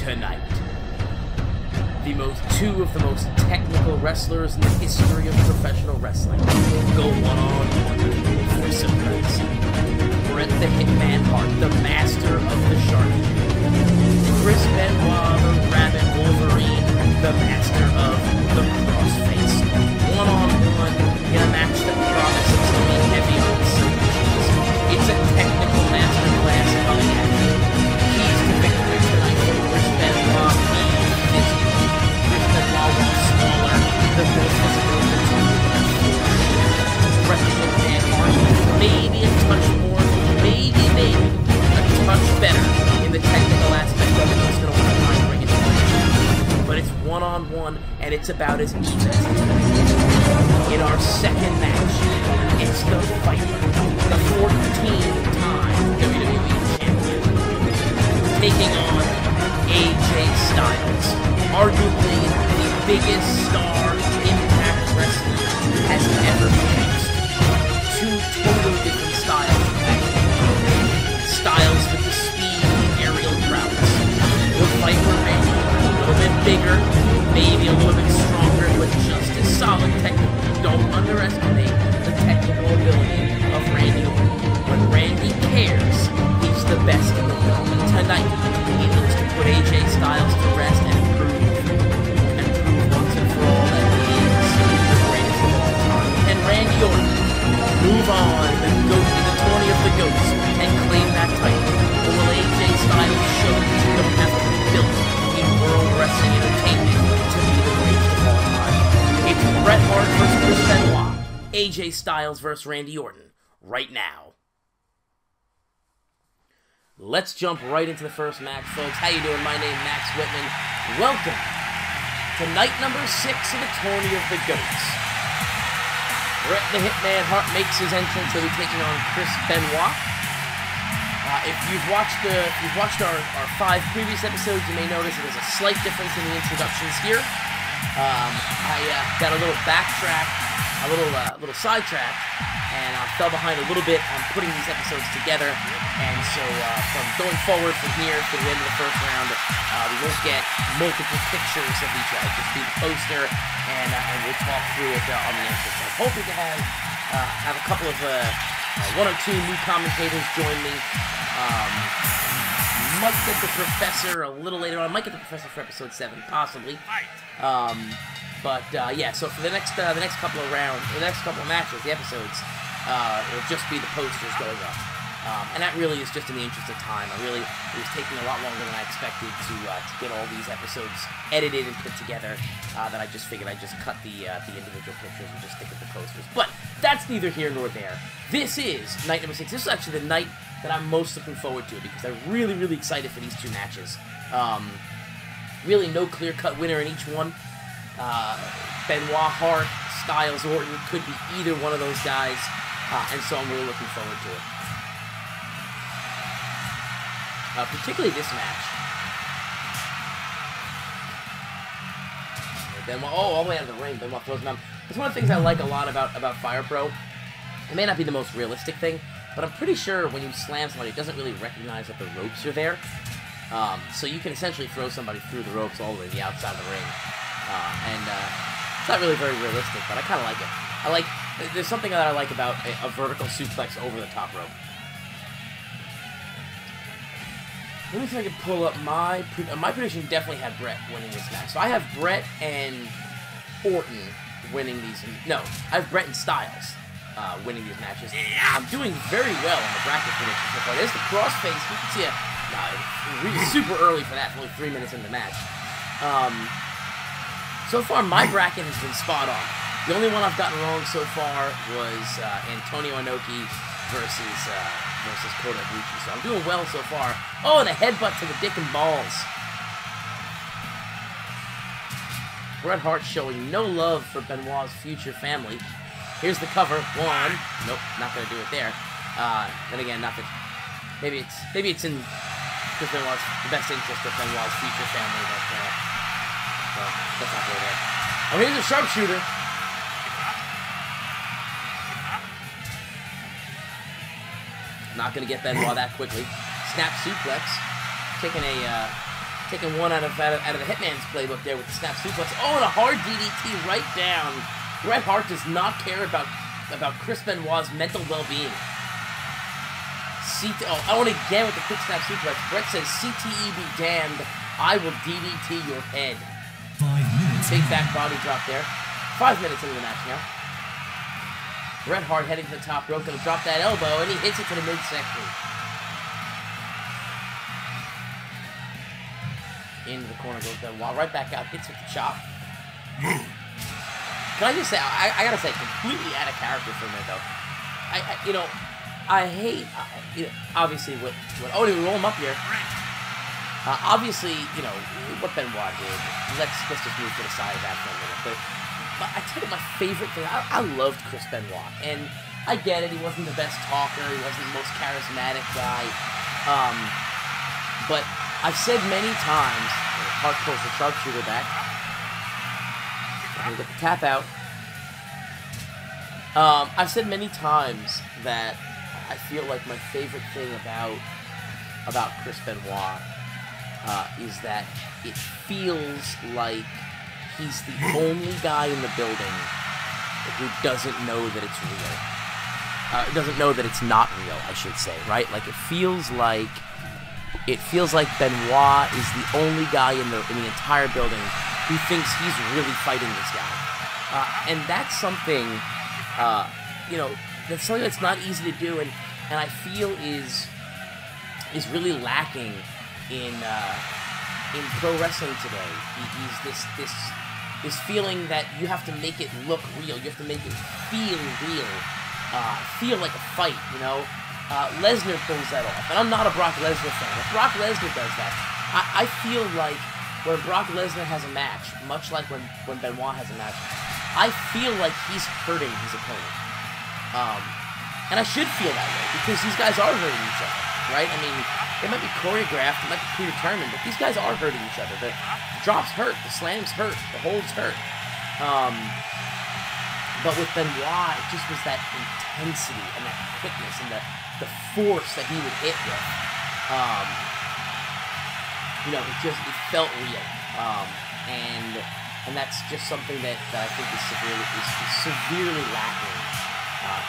tonight. Two of the most technical wrestlers in the history of professional wrestling go one-on-one for supremacy. Bret the Hitman Hart, the master of the Shark. Chris Benoit, the Rabbit Wolverine, the master of the Crossface. One-on-one in a match that promises to be heavy on some knees. It's a technical masterclass coming at you. Keys to victory tonight for Chris Benoit. The most physical of the two Bret the Hitman Hart, maybe a touch more, maybe a touch better in the technical aspect of it. He's going to want to try and bring it to the but it's one-on-one, and it's about as even as it's going to get. In our second match, it's the Viper, the 14th time WWE Champion, taking on AJ Styles, arguably the biggest star Impact Wrestling has ever produced. Two totally different styles. Styles with the speed and aerial prowess. The Viper Randy, a little bit bigger, maybe a little bit stronger, but just as solid technically. Don't underestimate the technical ability of Randy Orton. When Randy cares, he's the best in the world. And tonight, he looks to put AJ Styles to rest and prove once and for all that he is the greatest of all time. And Randy Orton move on and go to the Tourney of the Goats and claim that title? Or will AJ Styles show that you don't have to be built in world wrestling entertainment to be the greatest of all time? It's Bret Hart versus Chris Benoit. AJ Styles versus Randy Orton. Right now. Let's jump right into the first match, folks. How you doing? My name is Max Whitman. Welcome to night number 6 of the Tourney of the Goats. Bret the Hitman Hart makes his entrance. He'll be taking on Chris Benoit. If you've watched our 5 previous episodes, you may notice that there's a slight difference in the introductions here. I got a little backtrack, a little sidetrack, and I fell behind a little bit on putting these episodes together. And so from going forward from here to the end of the first round, we won't get multiple pictures of each other. Just be the poster, and we'll talk through it on the entrance. I'm hoping to have a couple of 1 or 2 new commentators join me. Might get the Professor a little later on. Might get the Professor for episode 7, possibly. Yeah. So for the next couple of rounds, the next couple of matches, the episodes, it'll just be the posters going up. And that really is just in the interest of time. It was taking a lot longer than I expected to get all these episodes edited and put together, that I just figured I'd just cut the individual pictures and just stick with the posters. But that's neither here nor there. This is night number 6. This is actually the night that I'm most looking forward to because I'm really, really excited for these 2 matches. Really no clear-cut winner in each one. Benoit, Hart, Styles, Orton could be either one of those guys, and so I'm really looking forward to it. Particularly this match. Benoit, all the way out of the ring. Benoit throws him out. It's one of the things I like a lot about Fire Pro. It may not be the most realistic thing, but I'm pretty sure when you slam somebody, it doesn't really recognize that the ropes are there. So you can essentially throw somebody through the ropes all the way to the outside of the ring. It's not really very realistic, but I kind of like it. There's something that I like about a vertical suplex over the top rope. Let me see if I can pull up my prediction. Definitely had Bret winning this match. So I have Bret and Orton winning these. No, I have Bret and Styles winning these matches. I'm doing very well on the bracket prediction so far. There's the crossface. You can see it. Really super early for that. Only 3 minutes into the match. So far, my bracket has been spot on. The only one I've gotten wrong so far was Antonio Inoki versus Kota Ibushi. So I'm doing well so far. Oh, and a headbutt to the dick and balls. Bret Hart showing no love for Benoit's future family. Here's the cover. 1. Nope, not gonna do it there. Then again, not that. Maybe it's in Chris Benoit's the best interest of Benoit's future family. But let's not go there. Oh, here's a sharpshooter. Not going to get Benoit that quickly. Snap suplex. Taking a taking one out of the Hitman's playbook there with the snap suplex. Oh, and a hard DDT right down. Bret Hart does not care about Chris Benoit's mental well-being. And again with the quick snap suplex. Bret says, CTE be damned, I will DDT your head. 5 minutes. Big back body drop there. 5 minutes into the match now. Bret Hart heading to the top rope, gonna drop that elbow, and he hits it to the midsection. Into the corner goes Benoit, right back out, hits with the chop. Can I just say, I gotta say, completely out of character for a minute though. I hate, obviously what oh, we roll him up here. Obviously, what Benoit did. Let's just move to the side of that for a minute. But I tell you, my favorite thing, I loved Chris Benoit, and I get it. He wasn't the best talker. He wasn't the most charismatic guy. But I've said many times, Hart pulls the sharpshooter back. Get the tap out. I've said many times that I feel like my favorite thing about Chris Benoit is that it feels like he's the only guy in the building who doesn't know that it's real. Doesn't know that it's not real, I should say, right? Like it feels like Benoit is the only guy in the entire building who thinks he's really fighting this guy. And that's something, that's something that's not easy to do, and I feel is really lacking in pro wrestling today. He's this feeling that you have to make it look real, you have to make it feel real, feel like a fight. Lesnar pulls that off, and I'm not a Brock Lesnar fan. If Brock Lesnar does that, I feel like when Brock Lesnar has a match, much like when Benoit has a match, I feel like he's hurting his opponent. And I should feel that way, because these guys are hurting each other, right? I mean, it might be choreographed, it might be predetermined, but these guys are hurting each other. The drops hurt, the slams hurt, the holds hurt. But with Benoit, it just was that intensity and that quickness and the force that he would hit with. It felt real. And that's just something that I think is severely lacking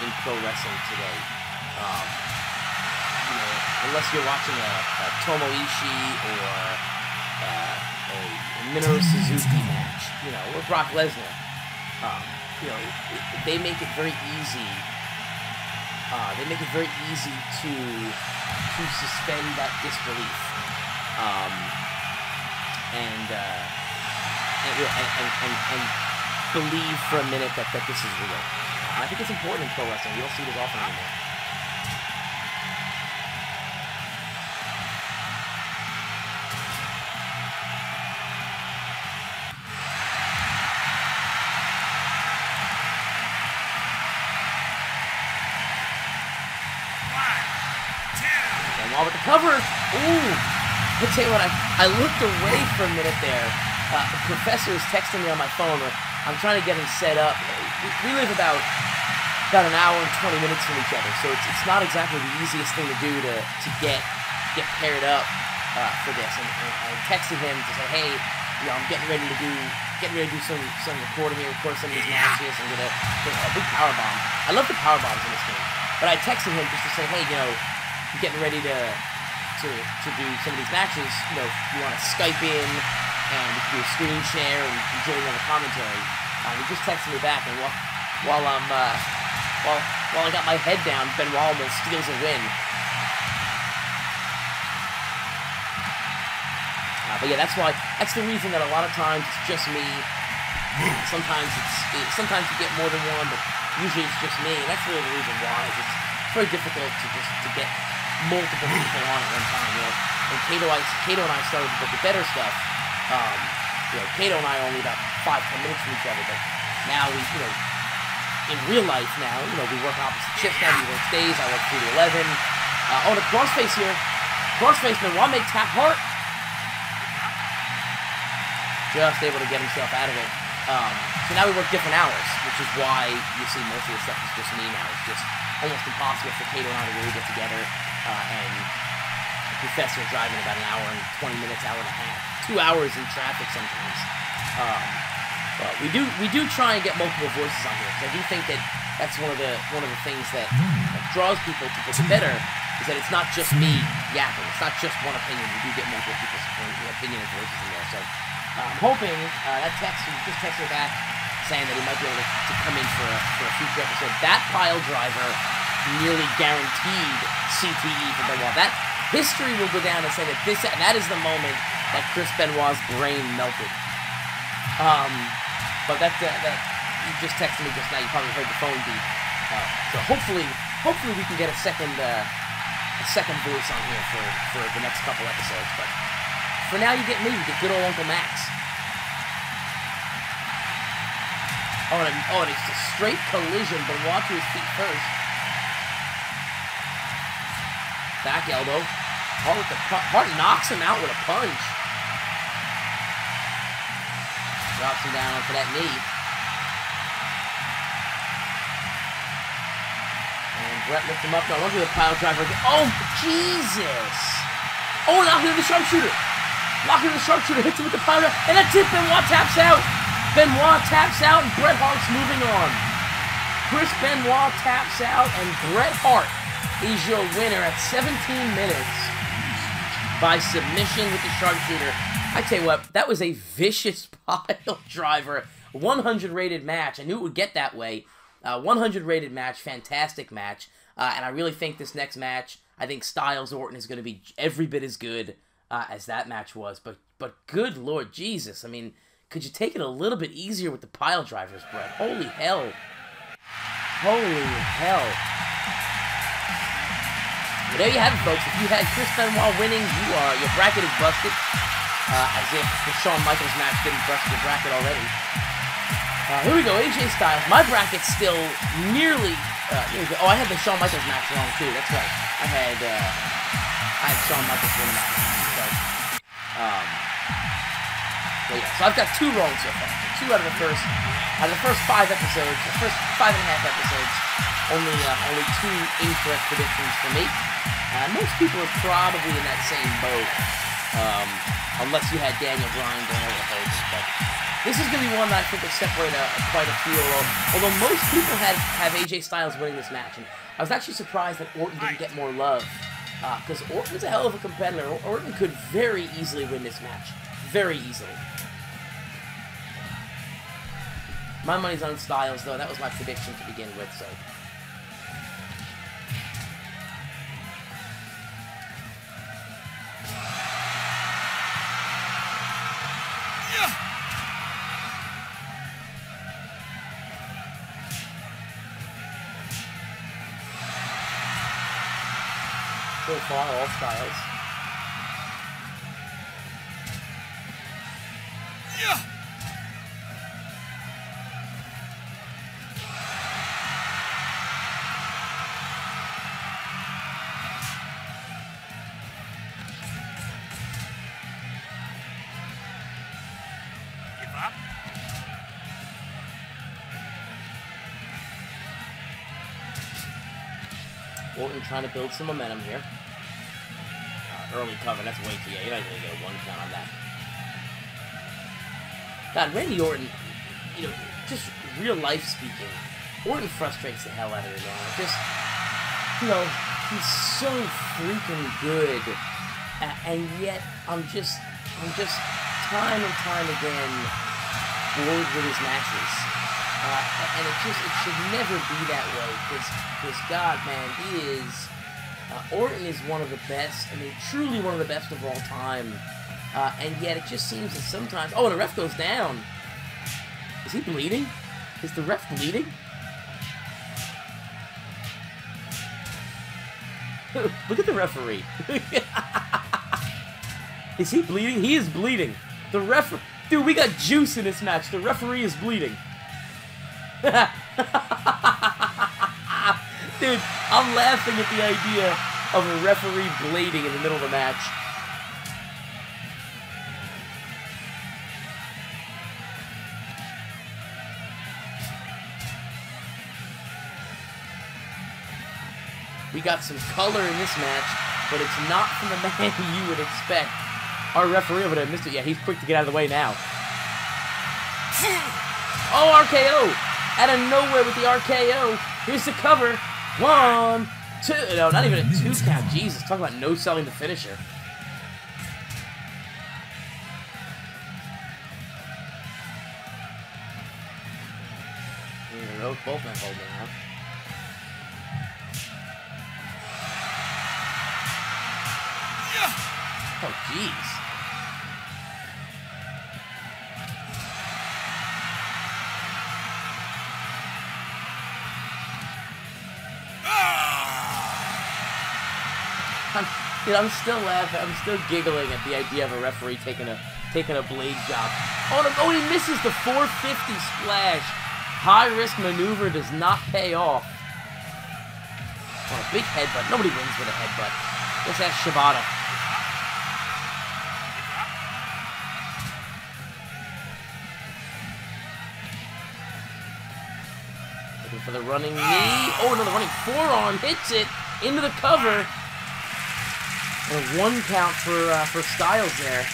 in pro wrestling today. Unless you're watching a Tomo Ishii or a Minoru Suzuki match, or Brock Lesnar, they make it very easy. They make it very easy to suspend that disbelief, and believe for a minute that this is real. I think it's important in pro wrestling. You don't see it as often anymore. With the cover, ooh! I'll tell you what, I looked away for a minute there. The professor is texting me on my phone. I'm trying to get him set up. We live about an hour and 20 minutes from each other, so it's not exactly the easiest thing to do to get paired up for this. And I texted him to say, hey, I'm getting ready to do some recording here, record some of these matches. I'm gonna a big power bomb. I love the power bombs in this game, but I texted him just to say, hey, I'm getting ready to do some of these matches. You want to Skype in, and we can do a screen share, and you can join in on the commentary. He just texted me back, and while I got my head down, Benoit almost steals a win. But yeah, that's the reason that a lot of times it's just me. Sometimes you get more than one, but usually it's just me, and that's really the reason why. It's very difficult to get multiple people on at one time. When Kato and I started with the better stuff, Kato and I are only about 5-10 minutes from each other, but now we, in real life now, we work opposite shifts now. He works days, I work 3 to 11. The crossface here. Crossface, Benoit make tap Hart. Just able to get himself out of it. So now we work different hours, which is why you see most of the stuff is just me now. It's just almost impossible for Kato and I to really get together and professor driving about an hour and 20 minutes, hour and a half, 2 hours in traffic sometimes. But we do try and get multiple voices on here, because I do think that that's one of the things that draws people to Push It Better, is that it's not just me yapping. It's not just one opinion. We do get multiple people's opinion and voices in there. So I'm hoping that text, he just texted me back saying that he might be able to come in for a future episode. That pile driver nearly guaranteed CTE for Benoit. That history will go down and say that that is the moment that Chris Benoit's brain melted. But that you just texted me just now. You probably heard the phone beep. So hopefully we can get a second voice on here for the next couple episodes. But for now, you get me. You get good old Uncle Max. Oh, and it's a straight collision. Benoit to his feet first. Back elbow. Hart knocks him out with a punch. Drops him down for that knee. And Brett lifts him up. Now look at the pile driver again. Oh, Jesus! Oh, knocking in the sharpshooter. Knocking in the sharpshooter. Hits him with the pile driver. And that's it. Benoit taps out. Benoit taps out, and Bret Hart's moving on. Chris Benoit taps out, and Bret Hart is your winner at 17 minutes by submission with the sharpshooter. I tell you what, that was a vicious pile driver. 100 rated match. I knew it would get that way. 100 rated match, fantastic match. And I really think this next match, I think Styles Orton is going to be every bit as good as that match was. But good Lord Jesus, I mean, could you take it a little bit easier with the pile drivers, Brett? Holy hell. Holy hell. Well, there you have it, folks. If you had Chris Benoit winning, your bracket is busted. As if the Shawn Michaels match didn't bust your bracket already. Here we go, AJ Styles. My bracket's still nearly... here we go. Oh, I had the Shawn Michaels match wrong, too. That's right. I had Shawn Michaels winning that match. So, yeah. So I've got 2 wrong so far. 2 out of the first 5 episodes, the first 5.5 episodes. Only 2 incorrect predictions for me. Most people are probably in that same boat. Unless you had Daniel Bryan going over the host. But this is going to be one that I think will separate quite a few. Although most people have AJ Styles winning this match. And I was actually surprised that Orton didn't get more love. Because Orton's a hell of a competitor. Orton could very easily win this match. Very easily. My money's on Styles, though. That was my prediction to begin with, so... So far, all Styles. Orton trying to build some momentum here. Early cover, that's way too, you're not going to get a 1 count on that. God, Randy Orton, just real life speaking, Orton frustrates the hell out of me, man. He's so freaking good, and yet I'm just time and time again bored with his matches. And it should never be that way, because God, man, he is... Orton is one of the best, I mean, truly one of the best of all time. And yet it just seems that sometimes... Oh, and the ref goes down. Is he bleeding? Is the ref bleeding? Look at the referee. Is he bleeding? He is bleeding. The ref... Dude, we got juice in this match. The referee is bleeding. Dude, I'm laughing at the idea of a referee blading in the middle of a match. We got some color in this match. but it's not from the man you would expect. Our referee over there missed it. Yeah, he's quick to get out of the way now. Oh, RKO! Out of nowhere with the RKO. Here's the cover. 1, 2. No, not even a 2 count. Jesus, talk about no selling the finisher. Both men holding now. Oh, jeez. I'm still laughing. I'm still giggling at the idea of a referee taking a blade job. Oh, no, oh, he misses the 450 splash. High-risk maneuver does not pay off. Oh, a big headbutt. Nobody wins with a headbutt. Let's ask Shibata. Looking for the running knee. Oh, no, the running forearm hits it into the cover. And a 1 count for Styles there.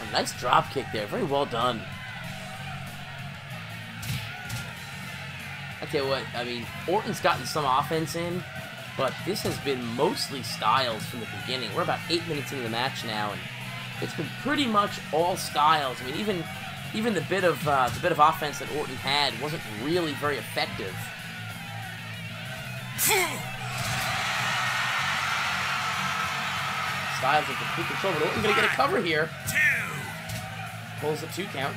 A nice drop kick there. Very well done. I tell you what, I mean, Orton's gotten some offense in, but this has been mostly Styles from the beginning. We're about 8 minutes into the match now, and it's been pretty much all Styles. I mean, even the bit of offense that Orton had wasn't really very effective. Styles in complete control, but Orton's gonna get a cover here. Pulls the 2 count.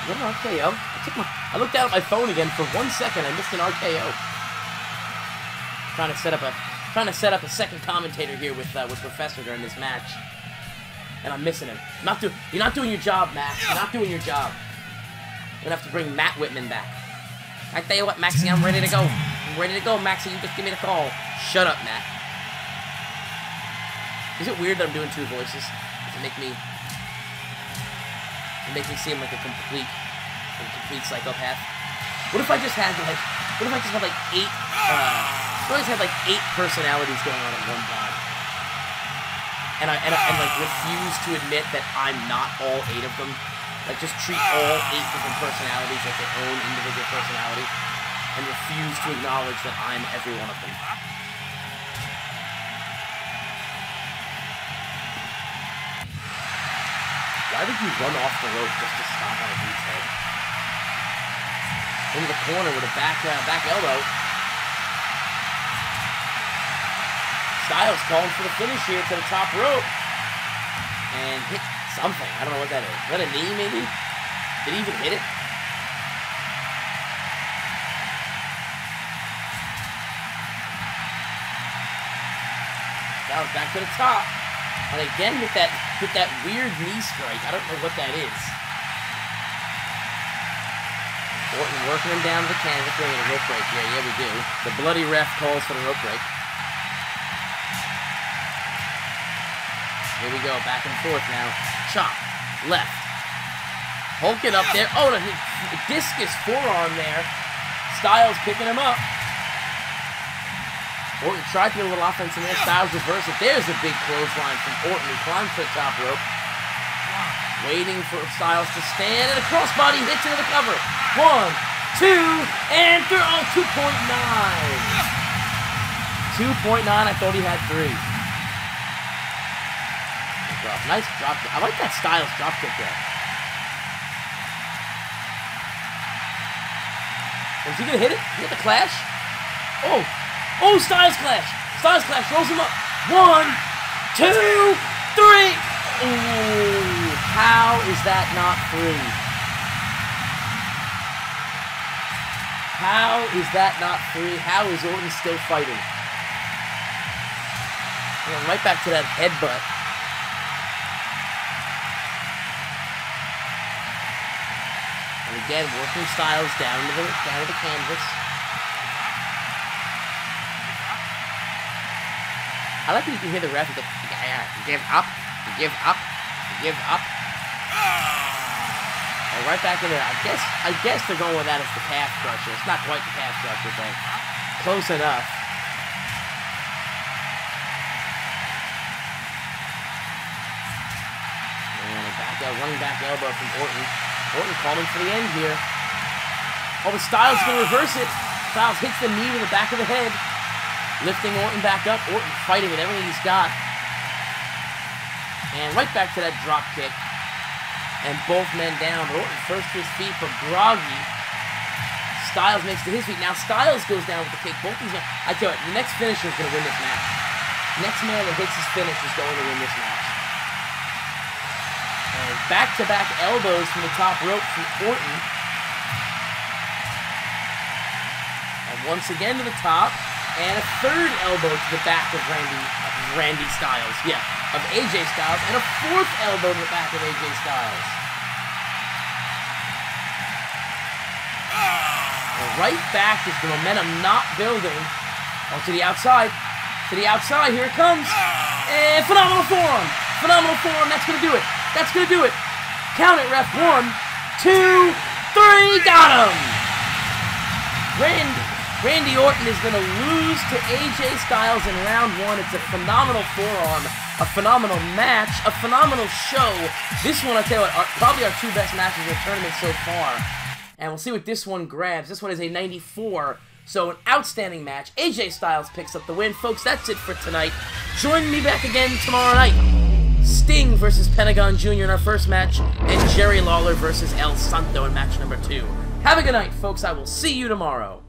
What an RKO? I looked down at my phone again for 1 second. I missed an RKO. Trying to set up a second commentator here with Professor during this match, and I'm missing him. You're not doing your job, Max. You're not doing your job. We're gonna have to bring Matt Whitman back. I tell you what, Maxie, I'm ready to go. I'm ready to go, Maxie. You just give me the call. Shut up, Matt. Is it weird that I'm doing 2 voices? Does it make me seem like a complete psychopath? What if I just had like 8 personalities going on at one time, and I like refuse to admit that I'm not all 8 of them? Like, just treat all 8 different personalities like their own individual personality, and refuse to acknowledge that I'm every one of them. Why would you run off the rope just to stomp on a dude's head? Into the corner with a back elbow. Styles calling for the finish here to the top rope. And hit something. I don't know what that is. Is that a knee, maybe? Did he even hit it? Styles back to the top. And again with that weird knee strike. I don't know what that is. Orton working him down to the canvas. We're going to rope break here. Yeah, we do. The bloody ref calls for the rope break. Here we go. Back and forth now. Chop. Left. Hulking up there. Oh, the discus forearm there. Styles picking him up. Orton tried to get a little offense in there. Styles reverse it. There's a big clothesline from Orton, who climbs to the top rope. Waiting for Styles to stand, and a crossbody hits into the cover. 1, 2, and 3. Oh, 2.9. 2.9. I thought he had 3. Nice drop kick. I like that Styles drop kick there. Is he gonna hit it? Hit the clash? Oh! Oh, Styles clash! Styles clash rolls him up. 1, 2, 3. Ooh, how is that not 3? How is that not 3? How is Orton still fighting? Going right back to that headbutt. And again, working Styles down to the canvas. I like that you can hear the ref. He's like, yeah, give up, give up, give up. Oh, right back in there. I guess they're going with that as the calf crusher. It's not quite the calf crusher, but close enough. And running back elbow from Orton. Orton calling for the end here. Oh, but Styles can reverse it. Styles hits the knee to the back of the head. Lifting Orton back up. Orton fighting with everything he's got. And right back to that drop kick. And both men down. But Orton first to his feet, but groggy. Styles makes to his feet. Now Styles goes down with the kick. Both these men. I tell you what, the next finisher is going to win this match. Next man that hits his finish is going to win this match. And back-to-back elbows from the top rope from Orton. And once again to the top. And a third elbow to the back of Randy Styles. Yeah, of AJ Styles. And a fourth elbow to the back of AJ Styles. And right back is the momentum not building. Oh, to the outside. To the outside. Here it comes. And phenomenal forearm. Phenomenal forearm. That's going to do it. That's going to do it. Count it, ref. 1, 2, 3. Got him. Randy Orton is going to lose to AJ Styles in round 1. It's a phenomenal forearm, a phenomenal match, a phenomenal show. This one, I'll tell you what, probably our 2 best matches in the tournament so far. And we'll see what this one grabs. This one is a 94, so an outstanding match. AJ Styles picks up the win. Folks, that's it for tonight. Join me back again tomorrow night. Sting versus Pentagon Jr. in our first match, and Jerry Lawler versus El Santo in match number 2. Have a good night, folks. I will see you tomorrow.